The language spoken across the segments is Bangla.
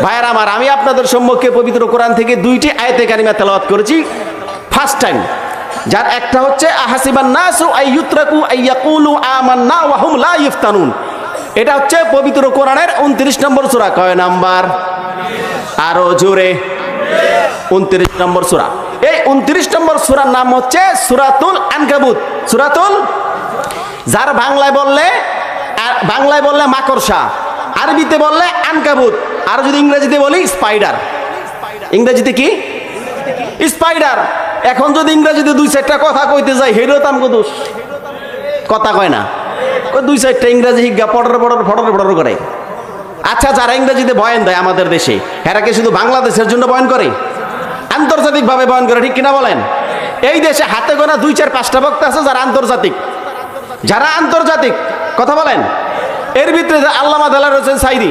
ভাইয়ের আমার, আমি আপনাদের সম্মুখে পবিত্র কোরআন থেকে দুইটি আয়াতে কারিমা তেলাওয়াত করেছি ফার্স্ট টাইম, যার একটা হচ্ছে আহাসিবান নাসু আইয়ুতরাকু আইয়াকুলু আমান্না ওয়া হুম লা ইফতানুন। এটা হচ্ছে পবিত্র কোরআনের 29 নম্বর সূরা। কয় নাম্বার? আরো জোরে। 29 নম্বর সূরা। এই 29 নম্বর সূরার নাম হচ্ছে সূরাতুল আনকাবুত। সূরাতুল, যার বাংলায় বললে মাকড়সা, আরবিতে বললে আনকাবুত, আর যদি ইংরেজিতে বলি স্পাইডার। ইংরেজিতে কি? স্পাইডার। এখন যদি ইংরেজিতে দুই চারটা কথা কইতে যাই, হেরো তামগো দোষ, কথা কয় না, দুই চারটা ইংরেজি হিগা পড়র করে। আচ্ছা, যারা ইংরেজিতে বয়ান দেয় আমাদের দেশে, এরা কি শুধু বাংলাদেশের জন্য বয়ান করে? আন্তর্জাতিকভাবে বয়ান করে, ঠিক কিনা বলেন? এই দেশে হাতে গোনা 2-4-5টা বক্তা আছে যারা আন্তর্জাতিক কথা বলেন। এর ভিতরে আল্লামা দেলার হোসেন সাইদি,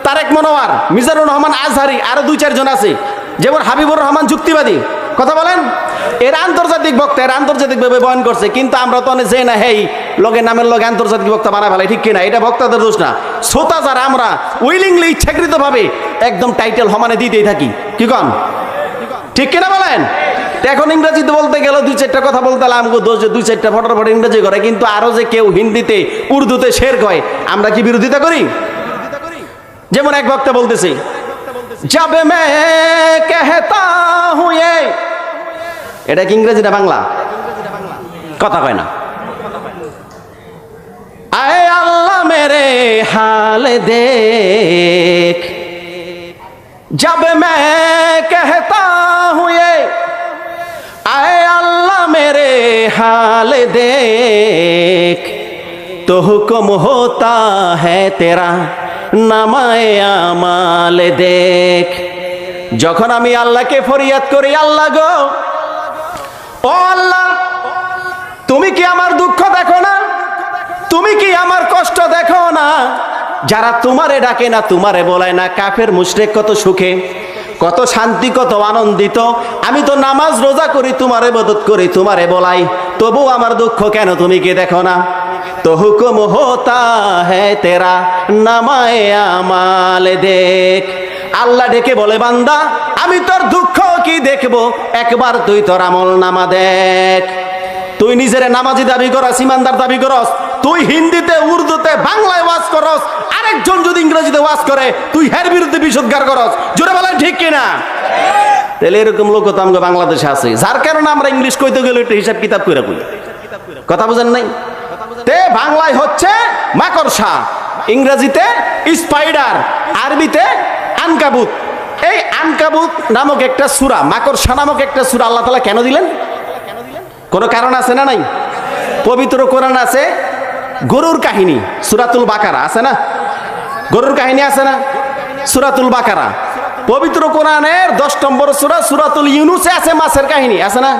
তারেক মনোয়ার, মিজানুর রহমান আজহারি, আরো 2-4 জন আছে, যেমন হাবিবুর রহমান যুক্তিবাদী, কথা বলেন। এরা আন্তর্জাতিক বক্তা, এরা আন্তর্জাতিকভাবে বয়ান করছে, কিন্তু আমরা তো অনেক যে না হেই লগে নামের লগে আন্তর্জাতিক বক্তা বানা ফেলাই, ঠিক কিনা? এটা বক্তাদের দোষ না, শ্রোতা যারা আমরা উইলিংলি ইচ্ছাকৃতভাবে একদম টাইটেল সমানে দিতেই থাকি, কি কন? ঠিক কিনা বলেন? এখন ইংরেজিতে বলতে গেল 2-4টা কথা বলতে গেলে আমাকে দোষ, 2-4টা ফটো ইংরেজি করে, কিন্তু আরো যে কেউ হিন্দিতে উর্দুতে শের কয়, আমরা কি বিরোধিতা করি? যেমন এক বক্তা বলতেছে, জব মে কহতা হুঁ, এটা কি ইংরেজি না বাংলা? কথা কয় না। আয় আল্লাহ মেরে হাল দেখ, जब मैं कहता हूँ ये आए अल्लाह मेरे हाल देख, तो हुक्म होता है तेरा नामाए आमाल देख। যখন আমি আল্লাহকে ফরিয়াদ করি, আল্লাহ গো, ও আল্লাহ, তুমি কি আমার দুঃখ দেখো না? তুমি কি আমার কষ্ট দেখো না? যারা তোমারে ডাকে না, তোমারে বলায় না, কাফের মুশরিক কত সুখে, কত শান্তি, কত আনন্দিত। আমি তো নামাজ রোজা করি, তোমারে ইবাদত করি, তোমারে বলাই, তবু আমার দুঃখ কেন তুমি কি দেখো না? তো হুকুম হোতা হ্যায় তেরা নামায়ে আমাল দেখ। আল্লাহ ডেকে বলে, বান্দা আমি তোর দুঃখ কি দেখবো, একবার তুই তোর আমল নামা দেখ। তুই নিজের নামাজি দাবি করস, ইমানদার দাবি করস, তুই হিন্দিতে, উর্দুতে, বাংলায় ওয়াজ করস, আরেকজন যদি ইংরেজিতে ওয়াজ করে, তুই হের বিরুদ্ধে বিষোদ্গার করস। জোরে বলেন ঠিক কিনা? তাহলে এরকম লোক তো আমাদের বাংলাদেশে আছে, যার কারণে আমরা ইংলিশ কইতে গেলে একটু হিসাব কিতাব করে কই। কথা বুঝেন নাই? তে বাংলায় হচ্ছে মাকড়সা, ইংরেজিতে স্পাইডার, আরবিতে আনকাবুত। এই আনকাবুত নামক একটা সূরা, মাকড়সা নামক একটা সূরা আল্লাহ তাআলা কেন দিলেন? কোনো কারণ আছে না নাই? পবিত্র কোরআন আছে গরুর কাহিনী, সূরাতুল বাকারা আছে না? গরুর কাহিনী আছে না? সূরাতুল বাকারা। পবিত্র কোরআনের 10 নম্বর সূরা সূরাতুল ইউনুসে আছে মাছের কাহিনী, আছে না?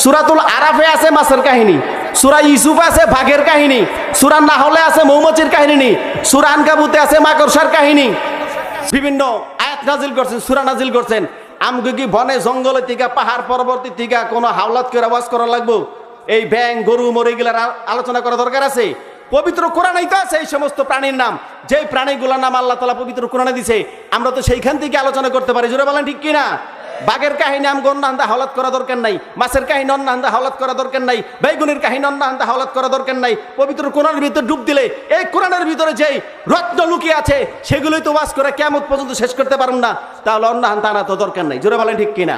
সূরাতুল আরাফে আছে মাছের কাহিনী, সূরা ইউসুফে আছে বাঘের কাহিনী, সূরা নাহলে আছে মৌমাছির কাহিনী, সূরা আনকাবুতে আছে মাকড়সার কাহিনী। বিভিন্ন আয়াত নাজিল করছেন, সূরা নাজিল করছেন। আমগো কি বনে জঙ্গলে থেকে, পাহাড় পর্বত থেকে কোনো হাওলাত করে আওয়াজ করা লাগবো? এই ব্যাং, গরু, মরে গেলার আলোচনা করা দরকার আছে? পবিত্র কোরআনেই তো আছে এই সমস্ত প্রাণীর নাম, যেই প্রাণীগুলোর নাম আল্লাহ তাআলা পবিত্র কোরআনে দিছে, আমরা তো সেইখান থেকে আলোচনা করতে পারি। জোরে বলেন ঠিক কিনা? বাঘের কাহিনী আমগো অন্যহান্দা হাওলাত করা দরকার নাই, মাছের কাহিনী অন্যহান্দা হাওলাত করা দরকার নাই, বেগুনের কাহিনী অন্যহান্দা হাওলাত করা দরকার নাই। পবিত্র কোরআনের ভিতরে ডুব দিলে এই কোরআনের ভিতরে যেই রত্ন লুকিয়ে আছে, সেগুলোই তো ওয়াজ করে কিয়ামত পর্যন্ত শেষ করতে পারুন না, তাহলে অন্যহান্দা আনা তো দরকার নাই। জোরে বলেন ঠিক কিনা?